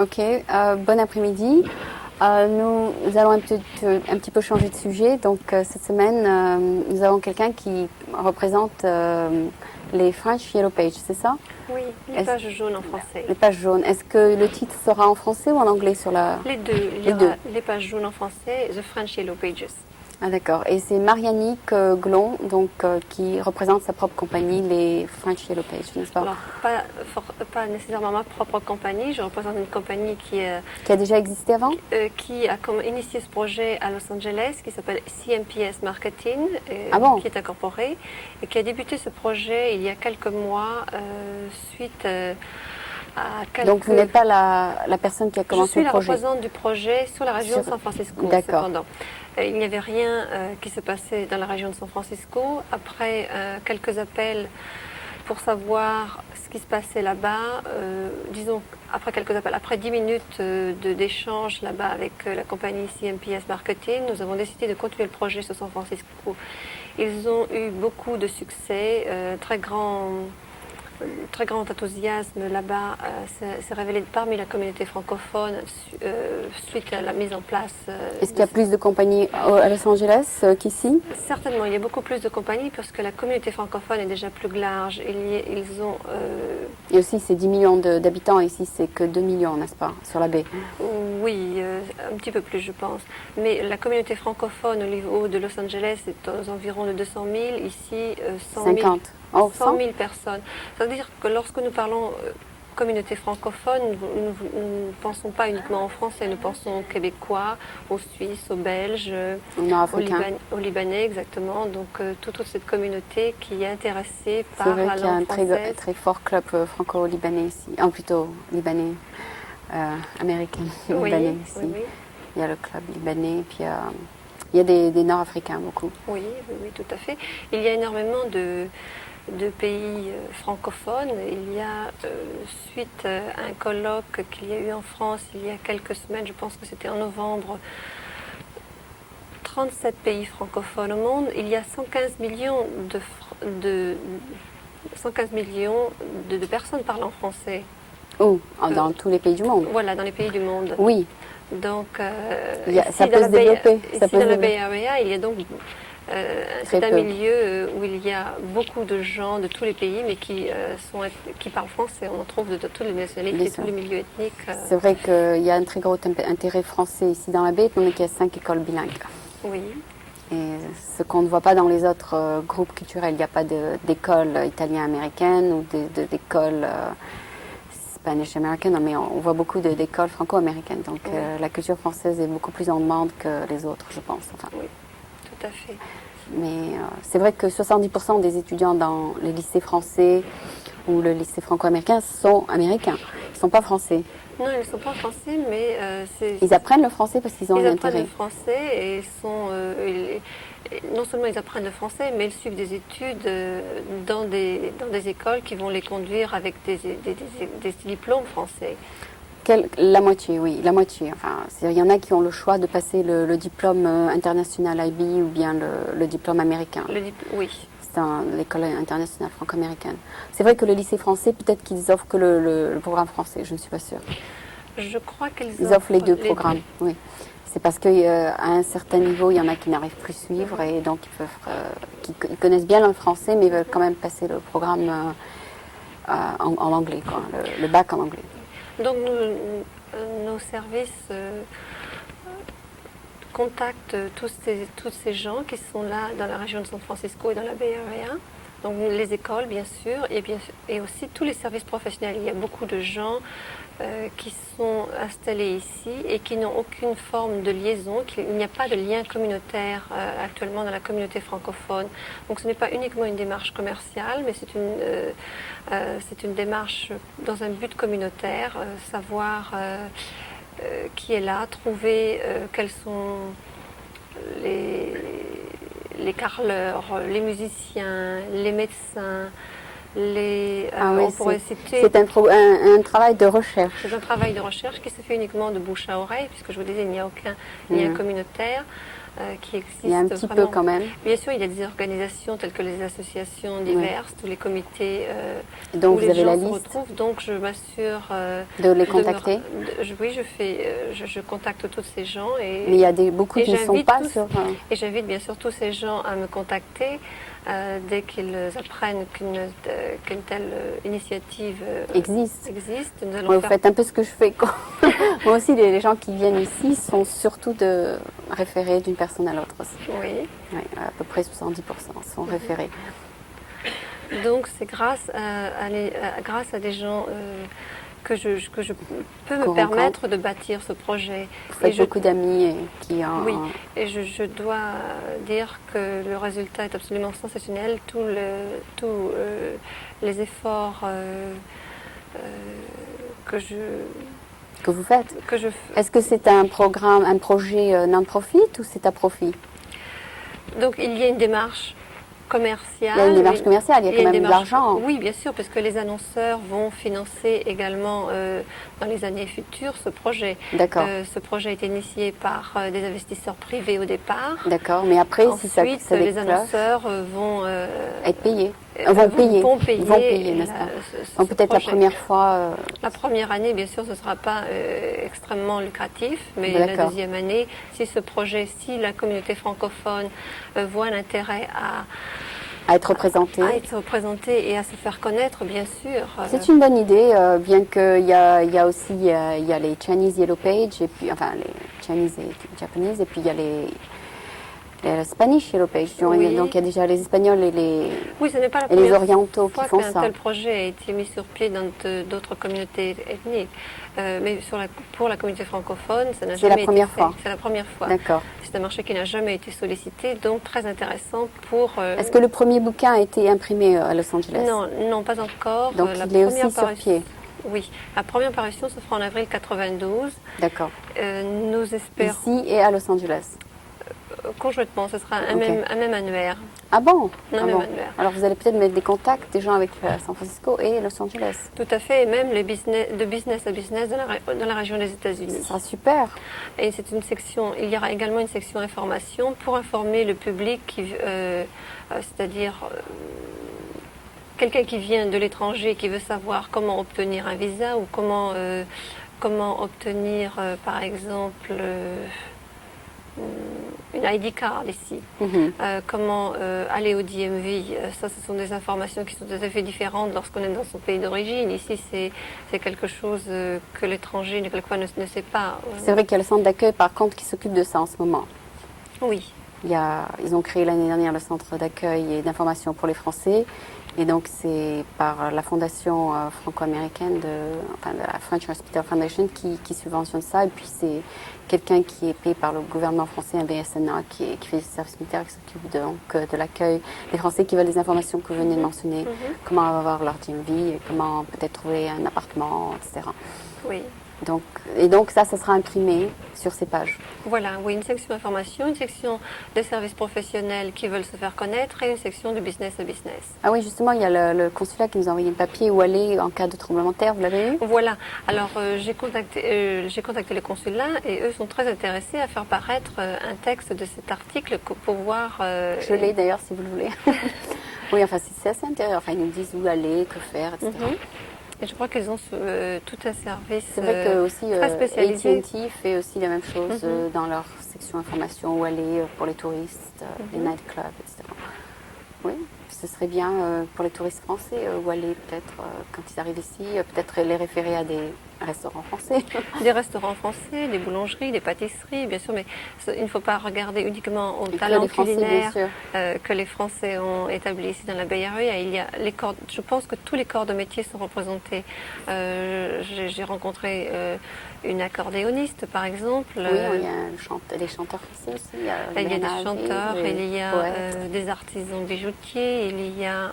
Ok, bon après-midi. Nous allons un petit peu changer de sujet. Donc cette semaine, nous avons quelqu'un qui représente les French Yellow Pages, c'est ça? Oui, les pages jaunes en français. Les pages jaunes. Est-ce que le titre sera en français ou en anglais sur la... Les deux. Il y aura les pages jaunes en français, The French Yellow Pages. Ah d'accord. Et c'est Marianique Glon, donc, qui représente sa propre compagnie, les French Yellow Pages, n'est-ce pas? Alors, pas nécessairement ma propre compagnie. Je représente une compagnie qui a déjà existé avant? Qui a initié ce projet à Los Angeles, qui s'appelle CMPS Marketing, qui est incorporé, et qui a débuté ce projet il y a quelques mois, suite à quelques... Donc vous n'êtes pas la personne qui a commencé le projet? Je suis la représentante du projet sur la région de San Francisco, cependant. Il n'y avait rien qui se passait dans la région de San Francisco. Après quelques appels pour savoir ce qui se passait là-bas, disons, après quelques appels, après 10 minutes d'échange là-bas avec la compagnie CMPS Marketing, nous avons décidé de continuer le projet sur San Francisco. Ils ont eu beaucoup de succès, très grand enthousiasme là-bas s'est révélé parmi la communauté francophone suite à la mise en place. Est-ce qu'il y a plus de compagnies à Los Angeles qu'ici? Certainement, il y a beaucoup plus de compagnies parce que la communauté francophone est déjà plus large. Ils ont... Et aussi, c'est 10 millions d'habitants, ici c'est que 2 millions, n'est-ce pas, sur la baie? Oui, un petit peu plus je pense. Mais la communauté francophone au niveau de Los Angeles est aux environs de 200 000, ici 100 000. 50. 100 000 personnes. C'est-à-dire que lorsque nous parlons communauté francophone, nous ne pensons pas uniquement en français, nous pensons aux Québécois, aux Suisses, aux Belges, aux Libanais, exactement. Donc toute cette communauté qui est intéressée par la langue française. C'est vrai qu'il y a un très fort club franco-libanais ici, plutôt libanais, américain, libanais ici. Oui. Il y a le club libanais, puis il y a des Nord-Africains beaucoup. Oui, tout à fait. Il y a énormément de pays francophones. Il y a, suite à un colloque qu'il y a eu en France il y a quelques semaines, je pense que c'était en novembre, 37 pays francophones au monde. Il y a 115 millions de personnes parlant français. Oh, dans tous les pays du monde. Voilà, dans les pays du monde. Oui. Donc, ça peut se développer. Ici, dans la Bay Area, il y a donc... c'est un milieu où il y a beaucoup de gens de tous les pays, mais qui parlent français. On en trouve de toutes les nationalités, de tous les milieux ethniques. C'est vrai qu'il y a un très gros intérêt français ici dans la baie, étant donné qu'il y a 5 écoles bilingues. Oui. Et ce qu'on ne voit pas dans les autres groupes culturels, il n'y a pas d'école italienne-américaine ou d'école Spanish-américaine, mais on voit beaucoup d'écoles franco-américaines. Donc la culture française est beaucoup plus en demande que les autres, je pense. Enfin. Oui. Tout à fait. Mais c'est vrai que 70% des étudiants dans les lycées français ou le lycée franco-américain sont américains. Ils ne sont pas français. Non, ils ne sont pas français, mais ils apprennent le français parce qu'ils ont un intérêt. Ils apprennent le français et non seulement ils apprennent le français, mais ils suivent des études dans des écoles qui vont les conduire avec des diplômes français. La moitié, oui, la moitié. Enfin, il y en a qui ont le choix de passer le diplôme international IB ou bien le diplôme américain. Oui. C'est l'école internationale franco-américaine. C'est vrai que le lycée français, peut-être qu'ils offrent que le programme français, je ne suis pas sûre. Je crois qu'ils offrent les deux programmes, oui. C'est parce qu'à un certain niveau, il y en a qui n'arrivent plus à suivre et donc qui connaissent bien le français, mais veulent quand même passer le programme en anglais, quoi, le bac en anglais. Donc nos services contactent tous ces gens qui sont là dans la région de San Francisco et dans la Bay Area. Donc les écoles bien sûr et aussi tous les services professionnels. Il y a beaucoup de gens qui sont installés ici et qui n'ont aucune forme de liaison. Il n'y a pas de lien communautaire actuellement dans la communauté francophone. Donc ce n'est pas uniquement une démarche commerciale, mais c'est une démarche dans un but communautaire, savoir qui est là, trouver quels sont les carreleurs, les musiciens, les médecins, on pourrait citer... C'est un travail de recherche. C'est un travail de recherche qui se fait uniquement de bouche à oreille, puisque je vous disais, il n'y a aucun lien communautaire. qui existent. Il y a un petit peu vraiment. quand même. Bien sûr, il y a des organisations telles que les associations diverses, tous les comités Donc où vous les avez gens la se liste retrouvent. Donc je m'assure de les contacter. oui, je contacte tous ces gens Mais il y a beaucoup qui ne sont j'invite pas tous- sur... et j'invite bien sûr tous ces gens à me contacter dès qu'ils apprennent qu'une telle initiative existe. Nous allons Ouais, vous faire faites un peu ce que je fais, quoi. Moi aussi, les gens qui viennent ici sont surtout de référés d'une personne à l'autre aussi. oui. Ouais, à peu près 70% sont référés. Donc c'est grâce grâce à des gens que je peux me Qu'on permettre de bâtir ce projet. Vous faites beaucoup d'amis qui en... Oui, et je dois dire que le résultat est absolument sensationnel. Tous les efforts que vous faites. que je Est-ce que c'est un programme, un projet non-profit ou c'est à profit? Donc il y a une démarche commerciale. Il y a une démarche commerciale, il y a quand même de l'argent. Oui, bien sûr, parce que les annonceurs vont financer également dans les années futures ce projet. D'accord. Ce projet a été initié par des investisseurs privés au départ. D'accord, mais après, ensuite, si ça les déclenche, annonceurs vont être payés. Vont Ils vont payer, n'est-ce pas? Donc peut-être la première fois... La première année, bien sûr, ce ne sera pas extrêmement lucratif, mais la deuxième année, si la communauté francophone voit l'intérêt à être représentée. À être représentée et à se faire connaître, bien sûr. C'est une bonne idée, bien qu'il y a aussi il y a les Chinese Yellow Page, et puis, enfin les Chinese et Japanese, et puis il y a les Spanish Yellow Page. Oui. Donc il y a déjà les Espagnols et ce n'est pas la les Orientaux qui font ça. Un tel projet a été mis sur pied dans d'autres communautés ethniques. Mais pour la communauté francophone, ça n'a jamais été fait. C'est la première fois. D'accord. C'est un marché qui n'a jamais été sollicité, donc très intéressant pour... Est-ce que le premier bouquin a été imprimé à Los Angeles? Non, pas encore. Donc il est aussi sur pied. Oui, la première parution se fera en avril 92. D'accord. Nous espérons... Ici et à Los Angeles? Conjointement, ce sera un même annuaire. Ah bon? Annuaire. Alors vous allez peut-être mettre des contacts des gens avec San Francisco et Los Angeles. Tout à fait, et même de business à business dans la région des États-Unis. Ça sera super. Et c'est une section, il y aura également une section information pour informer le public, c'est-à-dire quelqu'un qui vient de l'étranger qui veut savoir comment obtenir un visa ou comment obtenir, par exemple, une ID card ici. Comment aller au DMV, ça ce sont des informations qui sont tout à fait différentes lorsqu'on est dans son pays d'origine. Ici c'est quelque chose que l'étranger quelquefois ne sait pas. C'est vrai qu'il y a le centre d'accueil par contre qui s'occupe de ça en ce moment. Oui. Ils ont créé l'année dernière le centre d'accueil et d'information pour les Français. Et donc c'est par la fondation franco-américaine de la French Hospital Foundation qui subventionne ça. Et puis c'est quelqu'un qui est payé par le gouvernement français, un BSNA, qui fait du service militaire, qui s'occupe donc de l'accueil des Français qui veulent les informations que vous venez de mentionner, comment avoir leur DMV, comment peut-être trouver un appartement, etc. Oui. Donc ça sera imprimé sur ces pages. Voilà, oui, une section information, une section de services professionnels qui veulent se faire connaître et une section de business à business. Ah oui, justement, il y a le consulat qui nous a envoyé un papier où aller en cas de tremblement de terre, vous l'avez eu? Voilà, alors j'ai contacté les consulats et eux sont très intéressés à faire paraître un texte de cet article pour voir... Je l'ai d'ailleurs si vous le voulez. Oui, enfin c'est assez intéressant, enfin ils nous disent où aller, que faire, etc. Et je crois qu'ils ont tout un service C'est vrai que aussi très spécialisé. AT&T fait aussi la même chose dans leur section information où aller pour les touristes, les nightclubs, etc. Oui, ce serait bien pour les touristes français où aller peut-être quand ils arrivent ici, peut-être les référer à des restaurants français. Des restaurants français, des boulangeries, des pâtisseries, bien sûr, mais il ne faut pas regarder uniquement au talent culinaire que les Français ont établi ici dans la Bay Area. Il y a je pense que tous les corps de métier sont représentés. J'ai rencontré une accordéoniste, par exemple. Oui, il y a des chanteurs français aussi. Il y a des chanteurs, il y a des artisans bijoutiers, il y a...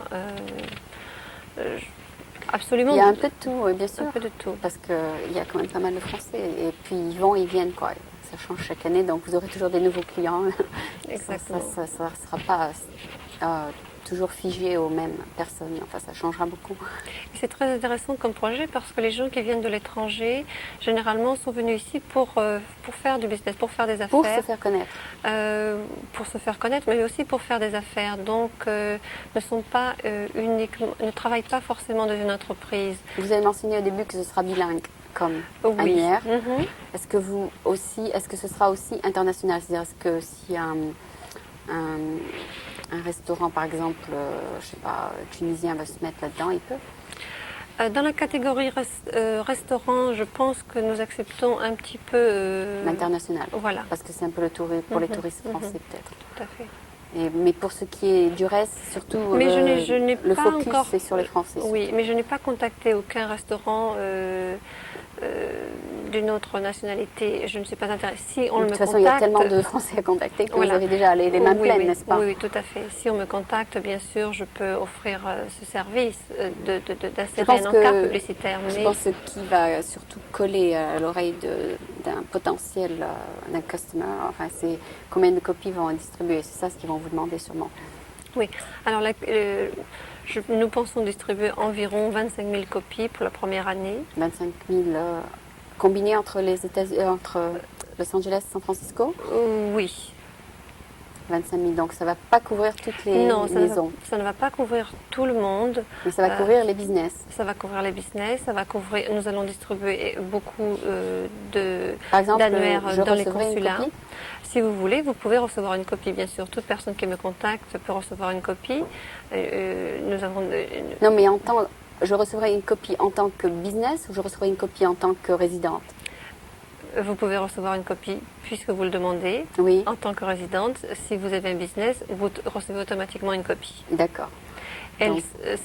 absolument. Il y a un peu de tout, oui, bien sûr. Un peu de tout. Parce qu'il y a quand même pas mal de Français. Et puis ils viennent, quoi. Ça change chaque année, donc vous aurez toujours des nouveaux clients. Exactement. Ça ne sera pas toujours figé aux mêmes personnes. Enfin, ça changera beaucoup. C'est très intéressant comme projet parce que les gens qui viennent de l'étranger, généralement, sont venus ici pour faire du business, pour faire des affaires. Pour se faire connaître. Pour se faire connaître, mais aussi pour faire des affaires. Donc, ne travaillent pas forcément dans une entreprise. Vous avez mentionné au début que ce sera bilingue, comme Annières. Est-ce que ce sera aussi international? C'est-à-dire, est-ce que si un restaurant, par exemple, je sais pas, tunisien va se mettre là-dedans, il peut? Dans la catégorie restaurant, je pense que nous acceptons un petit peu... L'international. Voilà. Parce que c'est un peu pour les touristes français, peut-être. Tout à fait. Mais pour ce qui est du reste, surtout, le focus, c'est sur les Français. Oui, mais je n'ai pas contacté aucun restaurant d'une autre nationalité. Je ne suis pas intéressée. Si on de toute façon, il y a tellement de Français à contacter que vous avez déjà les mains pleines, n'est-ce pas? Oui, tout à fait. Si on me contacte, bien sûr, je peux offrir ce service d'insérer un encart publicitaire. Je pense que ce qui va surtout coller à l'oreille d'un potentiel, d'un customer, enfin, c'est combien de copies vont distribuer. C'est ça ce qu'ils vont vous demander sûrement. Oui. Alors, nous pensons distribuer environ 25 000 copies pour la première année. 25 000 combinés entre entre Los Angeles et San Francisco? Oui. 25 000, donc ça ne va pas couvrir toutes les maisons. Ça ne va pas couvrir tout le monde. Mais ça va couvrir les business. Ça va couvrir les business, nous allons distribuer beaucoup d'annuaires dans les consulats. Si vous voulez, vous pouvez recevoir une copie, bien sûr. Toute personne qui me contacte peut recevoir une copie. Non, mais je recevrai une copie en tant que business ou je recevrai une copie en tant que résidente? Vous pouvez recevoir une copie puisque vous le demandez. Oui. En tant que résidente, si vous avez un business, vous recevez automatiquement une copie. D'accord.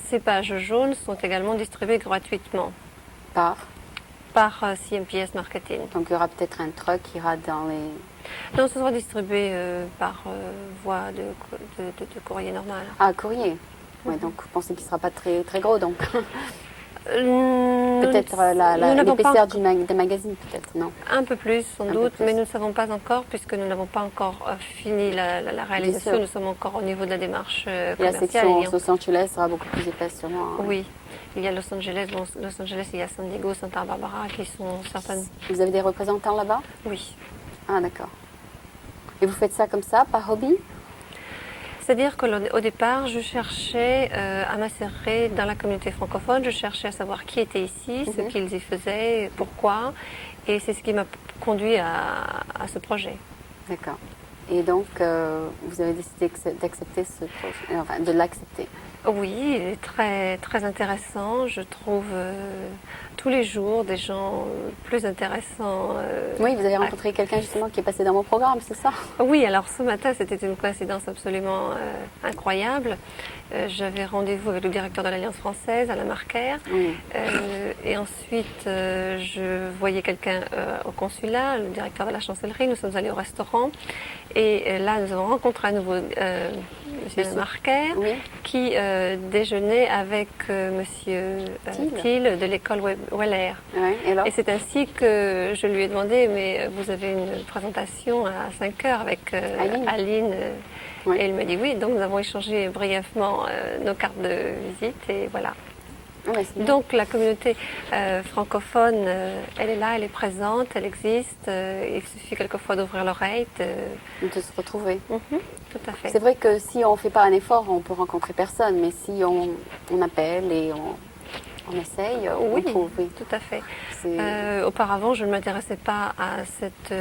Ces pages jaunes sont également distribuées gratuitement. Par CMPS Marketing. Donc il y aura peut-être un truck qui ira dans les... Non, ce sera distribué par voie de courrier normal. Ah, courrier. Oui, donc vous pensez qu'il ne sera pas très, très gros, donc peut-être l'épaisseur des magazines, peut-être, non? Un peu plus, sans doute, mais nous ne savons pas encore, puisque nous n'avons pas encore fini la réalisation. Nous sommes encore au niveau de la démarche commerciale. Et la section Los Angeles sera beaucoup plus épaisse, sûrement. Hein. Oui, il y a Los Angeles, il y a San Diego, Santa Barbara, qui sont certaines... Vous avez des représentants là-bas? Oui. Ah, d'accord. Et vous faites ça comme ça, par hobby? C'est-à-dire qu'au départ, je cherchais à m'insérer dans la communauté francophone, je cherchais à savoir qui était ici, ce qu'ils y faisaient, pourquoi, et c'est ce qui m'a conduit à ce projet. D'accord. Et donc, vous avez décidé d'accepter ce projet, enfin, de l'accepter? Oui, il est très, très intéressant. Je trouve tous les jours des gens plus intéressants. Oui, vous avez rencontré quelqu'un justement qui est passé dans mon programme, c'est ça? Oui, alors ce matin, c'était une coïncidence absolument incroyable. J'avais rendez-vous avec le directeur de l'Alliance française, Alain Marquer. Et ensuite, je voyais quelqu'un au consulat, le directeur de la chancellerie. Nous sommes allés au restaurant. Et là, nous avons rencontré à nouveau M. Marquer, qui déjeunait avec M. Thiel de l'école Weller. Et c'est ainsi que je lui ai demandé, mais vous avez une présentation à 5 heures avec Aline. Et il m'a dit oui, donc nous avons échangé brièvement nos cartes de visite et voilà. Donc la communauté francophone, elle est là, elle est présente, elle existe. Il suffit quelquefois d'ouvrir l'oreille. De se retrouver. Tout à fait. C'est vrai que si on ne fait pas un effort, on peut rencontrer personne, mais si on appelle et on essaye, on trouve. Oui, tout à fait. Auparavant, je ne m'intéressais pas à cette...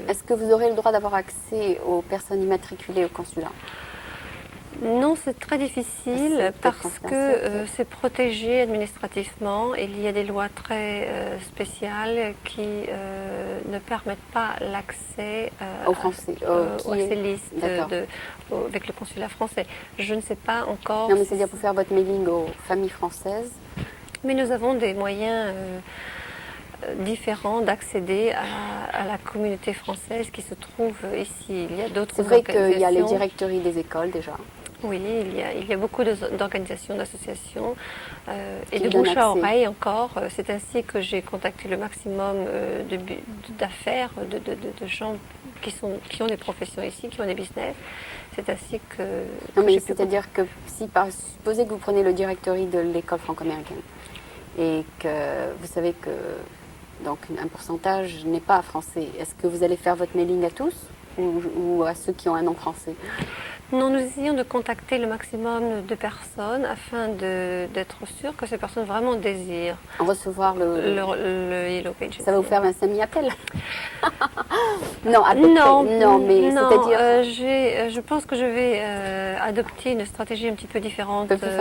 Est-ce que vous aurez le droit d'avoir accès aux personnes immatriculées au consulat? Non, c'est très difficile parce que c'est protégé administrativement. Il y a des lois très spéciales qui ne permettent pas l'accès aux Français, à ces listes avec le consulat français. Je ne sais pas encore... Non, mais c'est-à-dire pour faire votre mailing aux familles françaises. Mais nous avons des moyens différents d'accéder à la communauté française qui se trouve ici. Il y a d'autres C'est vrai qu'il y a les directories des écoles déjà. Oui, il y a beaucoup d'organisations, d'associations et Qui de donnent bouche à accès. oreille encore. C'est ainsi que j'ai contacté le maximum d'affaires, de gens qui ont des professions ici, qui ont des business. C'est ainsi Non, que mais j'ai pu... c'est-à-dire que supposez que vous prenez le directory de l'école franco-américaine et que vous savez que donc un pourcentage n'est pas français. Est-ce que vous allez faire votre mailing à tous ou à ceux qui ont un nom français? Non, nous essayons de contacter le maximum de personnes afin d'être sûr que ces personnes vraiment désirent En recevoir le Yellow Pages. Ça va vous faire un semi-appel? Non, à peu près. Non, Non, mais non, c'est-à-dire je pense que je vais adopter une stratégie un petit peu différente, un peu plus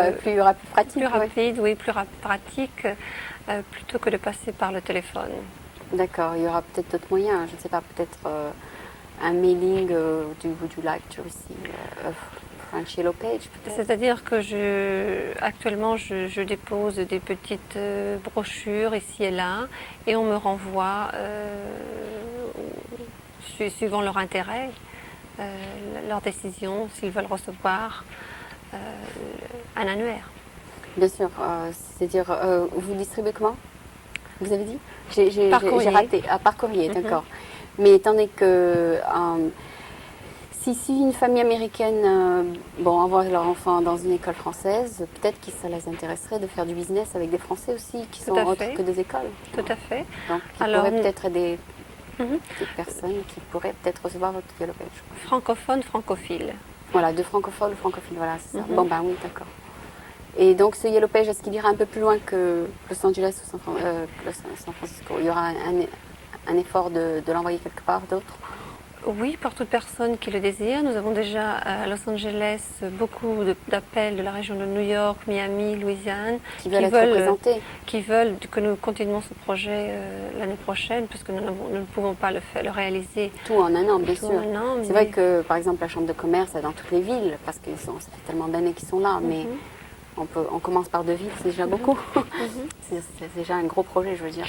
pratique. plus ouais. rapide, oui, plus pratique, plutôt que de passer par le téléphone. D'accord, il y aura peut-être d'autres moyens, je ne sais pas, peut-être un mailing would you like to receive a French Yellow Page peut-être? C'est-à-dire que actuellement, je dépose des petites brochures ici et là, et on me renvoie, suivant leur intérêt, leur décision, s'ils veulent recevoir un annuaire. Bien sûr, c'est-à-dire, vous distribuez comment? Vous avez dit? Par J'ai courrier. raté. Ah, par courrier, d'accord. Mais étant donné que si une famille américaine envoie leur enfant dans une école française, peut-être que ça les intéresserait de faire du business avec des Français aussi qui Tout sont à autres fait. que des écoles. Tout à fait. Donc, qui Alors, pourraient peut-être aider Mhm. des personnes qui pourraient peut-être recevoir votre Yellow Page. Francophone, francophile. Voilà, de francophone ou francophile, voilà, c'est ça. Mhm. Bon, ben oui, d'accord. Et donc, ce Yellow Page, est-ce qu'il ira un peu plus loin que Los Angeles ou San Francisco? Il y aura un effort de l'envoyer quelque part d'autre? Oui, pour toute personne qui le désire. Nous avons déjà à Los Angeles beaucoup d'appels de la région de New York, Miami, Louisiane, Qui veulent être représentés? qui veulent que nous continuions ce projet l'année prochaine, puisque nous ne pouvons pas le réaliser Tout en un an, bien tout sûr. en un an, C'est mais- vrai que, par exemple, la Chambre de commerce, est dans toutes les villes, parce que ça fait tellement d'années qu'ils sont là, mais on commence par 2 villes, c'est déjà beaucoup. C'est déjà un gros projet, je veux dire.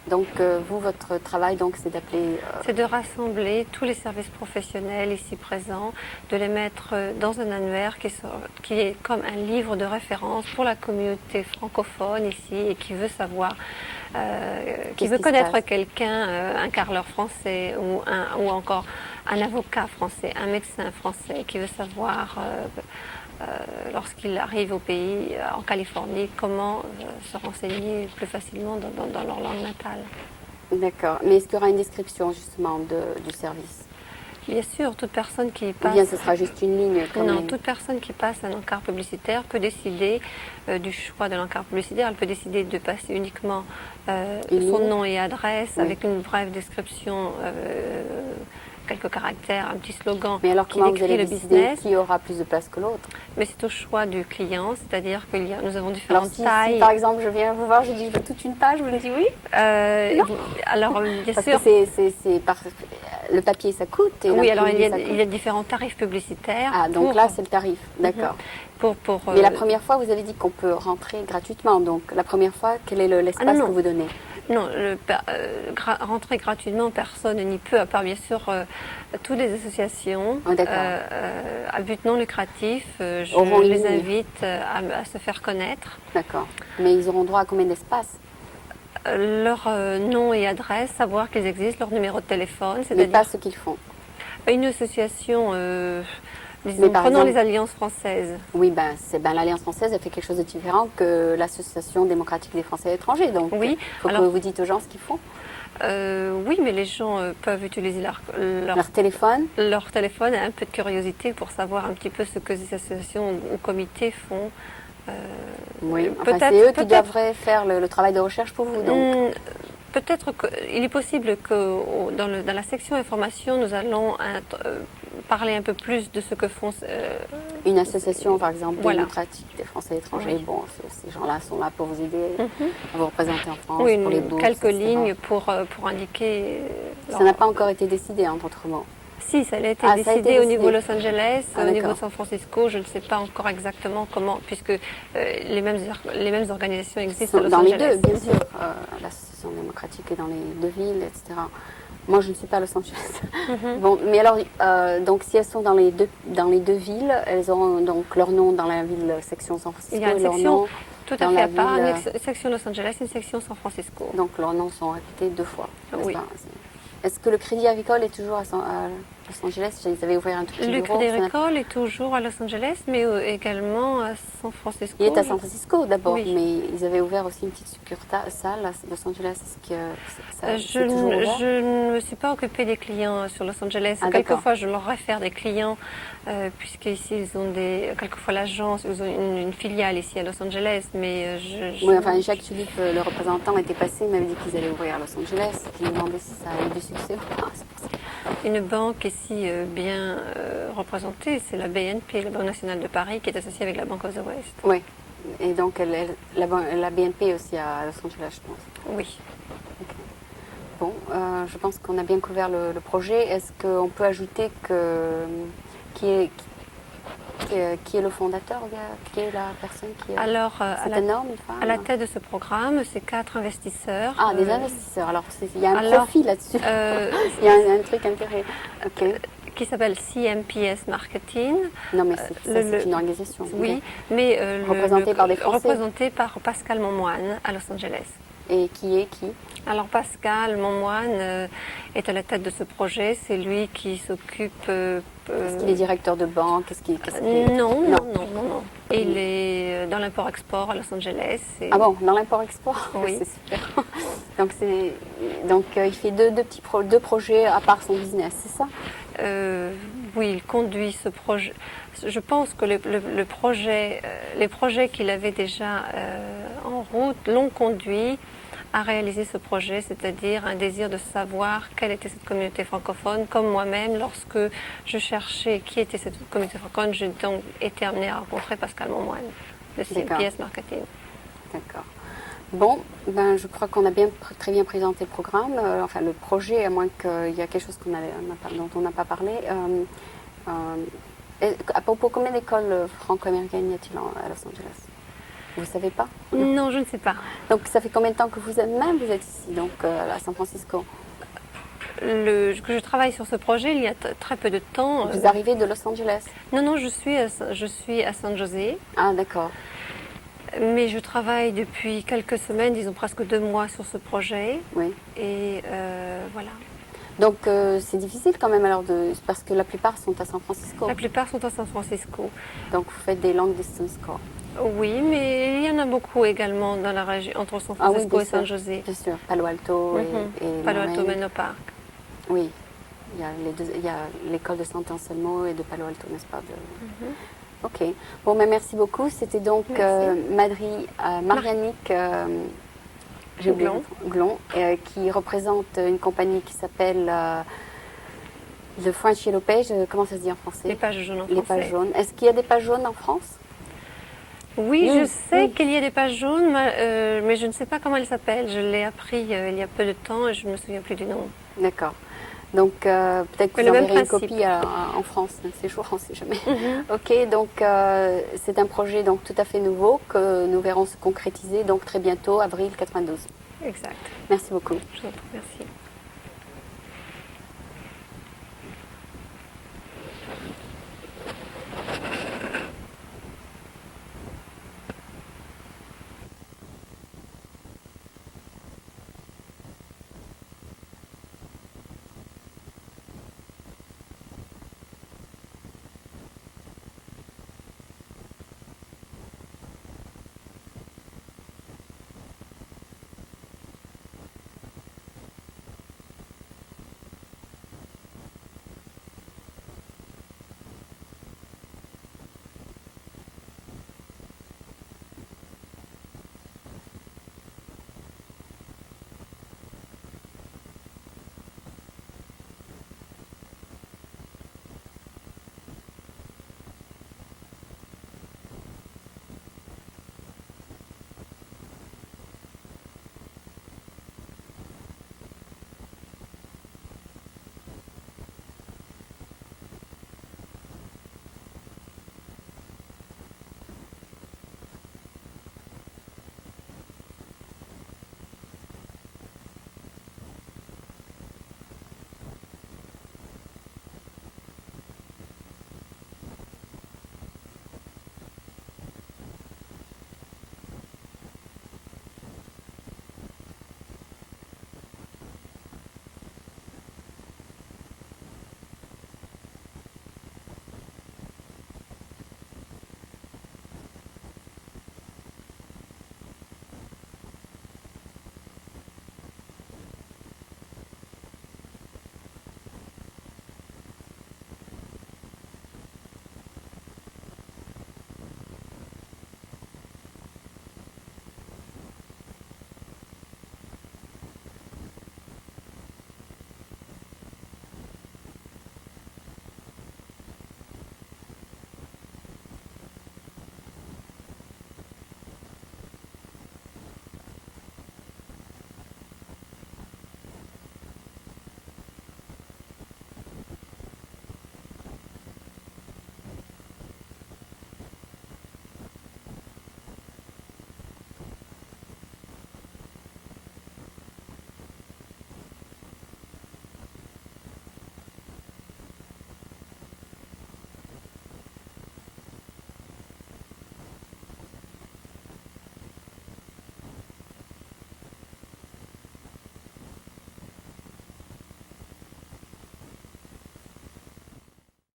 Donc, vous, votre travail, donc, c'est d'appeler... C'est de rassembler tous les services professionnels ici présents, de les mettre dans un annuaire qui est comme un livre de référence pour la communauté francophone ici et qui veut savoir, qui Qu'est-ce veut qui se connaître passe? quelqu'un, un carreleur français ou encore un avocat français, un médecin français qui veut savoir lorsqu'il arrive au pays, en Californie, comment se renseigner plus facilement dans leur langue natale. D'accord. Mais est-ce qu'il y aura une description, justement, du service? Bien sûr, toute personne qui Ou passe... bien ce sera juste une ligne comme Non, les- toute personne qui passe un encart publicitaire peut décider du choix de l'encart publicitaire. Elle peut décider de passer uniquement Une son ligne. nom et adresse Oui. avec une brève description, quelques caractères, un petit slogan Mais alors, qui comment vous décrit allez le décider business. qui aura plus de place que l'autre? Mais c'est au choix du client, c'est-à-dire que nous avons Alors, différentes si, tailles. par exemple, je viens vous voir, je dis, je veux toute une page, vous me dites oui? Euh, alors, bien Parce sûr, que le papier, ça coûte. Et oui, alors l'imprimerie, ça coûte. il y a différents tarifs publicitaires. Ah, donc là, c'est le tarif. D'accord. pour, Mais la première fois, vous avez dit qu'on peut rentrer gratuitement. Donc, la première fois, quel est l'espace non. que vous donnez? Non, rentrer gratuitement, personne n'y peut, à part bien sûr toutes les associations Oh, d'accord. à but non lucratif. Auront Je une les ligne. invite à se faire connaître. D'accord. Mais ils auront droit à combien d'espace? Leur nom et adresse, savoir qu'ils existent, leur numéro de téléphone, Mais c'est-à-dire pas ce qu'ils font. une association, disons, Mais par prenons exemple- les alliances françaises. Oui, l'Alliance française, elle fait quelque chose de différent que l'Association démocratique des Français à l'étranger. Donc, Oui, il faut alors- que vous dites aux gens ce qu'ils font. Oui, mais les gens peuvent utiliser Leur téléphone. leur téléphone et un peu de curiosité pour savoir un petit peu ce que ces associations ou comités font. Oui, enfin, peut-être- c'est eux qui peut-être- devraient faire le travail de recherche pour vous. Donc, Peut-être qu'il est possible que dans la section information, nous allons parler un peu plus de ce que font. une association, par exemple, Voilà. démocratique des Français à l'étranger. Oui. Bon, ces gens-là sont là pour vous aider à vous représenter en France, Oui, pour les bourses, quelques etc. lignes pour indiquer. Ça n'a pas encore été décidé, en d'autres mots. Si, ça a été Ah, ça a été décidé au décidé. niveau Los Angeles, Ah, au niveau d'accord. de San Francisco. Je ne sais pas encore exactement comment, puisque les mêmes organisations existent à Los Dans les Angeles. deux, bien sûr. L'Association démocratique est dans les deux villes, etc. Moi, je ne suis pas à Los Angeles. Mhm. Bon, mais alors, donc si elles sont dans les deux villes, elles ont donc leur nom dans la ville section San Francisco Il y a une et leur section nom tout à dans fait la à part, ville. une section Los Angeles, une section San Francisco. Donc leurs noms sont répétés 2 fois. n'est-ce Oui. pas? Est-ce que le Crédit Agricole est toujours à Los Angeles? Ils avaient ouvert un tout petit Le bureau. Crédit Agricole est toujours à Los Angeles, mais également à San Francisco. Il est à San Francisco d'abord, Oui. mais ils avaient ouvert aussi une petite succursale à Los Angeles. Est-ce que Je, c'est toujours ouvert? je ne me suis pas occupée des clients sur Los Angeles. Ah, d'accord. Quelquefois, je leur réfère des clients, puisqu'ici, ils ont quelquefois l'agence, ils ont une filiale ici à Los Angeles, mais Oui, enfin, Jacques Tulip, le représentant, était passé, il m'avait dit qu'ils allaient ouvrir à Los Angeles. Il me demandait si ça a eu du succès ou pas. C'est pour ça. Une banque ici bien représentée, c'est la BNP, la Banque nationale de Paris, qui est associée avec la Banque of the West. Oui, et donc la BNP aussi à Los Angeles, je pense. Oui. Bon, je pense qu'on a bien couvert le projet. Est-ce qu'on peut ajouter qui est le fondateur, qui est la personne qui est... Alors, c'est un homme, une femme? à la tête de ce programme, c'est 4 investisseurs. Ah, des investisseurs. Alors, il y a un alors, profil là-dessus. Il y a un truc intéressant. Ok. Qui s'appelle CMPS Marketing. Non, mais c'est une organisation. Oui, Ok. mais Représentée par des Français. représenté par Pascal Monmoine à Los Angeles. Et qui? Alors Pascal Monmoine est à la tête de ce projet. C'est lui qui s'occupe. Est-ce qu'il est directeur de banque? Non. Il est dans l'import-export à Los Angeles. Ah bon, dans l'import-export? Oui. C'est super. Donc il fait deux projets à part son business, c'est ça? Oui, il conduit ce projet. Je pense que le projet, les projets qu'il avait déjà en route l'ont conduit à réaliser ce projet, c'est-à-dire un désir de savoir quelle était cette communauté francophone. Comme moi-même, lorsque je cherchais qui était cette communauté francophone, j'ai donc été amenée à rencontrer Pascal Monmoine de CMPS Marketing. D'accord. Bon, je crois qu'on a très bien présenté le programme, enfin le projet, à moins qu'il y ait quelque chose dont on n'a pas parlé. À propos, combien d'écoles franco-américaines y a-t-il à Los Angeles? Vous ne savez pas? Non, je ne sais pas. Donc ça fait combien de temps que vous êtes ici, donc à San Francisco? Que je travaille sur ce projet il y a très peu de temps. Vous arrivez de Los Angeles? Non, je suis à San José. Ah, d'accord. Mais je travaille depuis quelques semaines, disons presque 2 mois sur ce projet. Oui. Et voilà. Donc c'est difficile quand même parce que la plupart sont à San Francisco. La plupart sont à San Francisco. Donc vous faites des long distance calls. Oui, mais il y en a beaucoup également dans la région entre San Francisco et San José. Bien sûr, Palo Alto et Palo Alto, Menlo Park. Oui, il y a l'école de San Anselmo et de Palo Alto, n'est-ce pas? Ok. Bon, mais merci beaucoup. C'était donc Marianique Glon, qui représente une compagnie qui s'appelle The French Yellow Page. Comment ça se dit en français? Les pages jaunes en français. Les pages jaunes. Est-ce qu'il y a des pages jaunes en France? Oui, je sais qu'il y a des pages jaunes, mais je ne sais pas comment elles s'appellent. Je l'ai appris il y a peu de temps et je ne me souviens plus du nom. D'accord. Donc peut-être que vous enverrez une copie en France. C'est chaud, on ne sait jamais. Ok, donc c'est un projet donc tout à fait nouveau que nous verrons se concrétiser donc très bientôt, avril 92. Exact. Merci beaucoup. Je vous en prie, merci.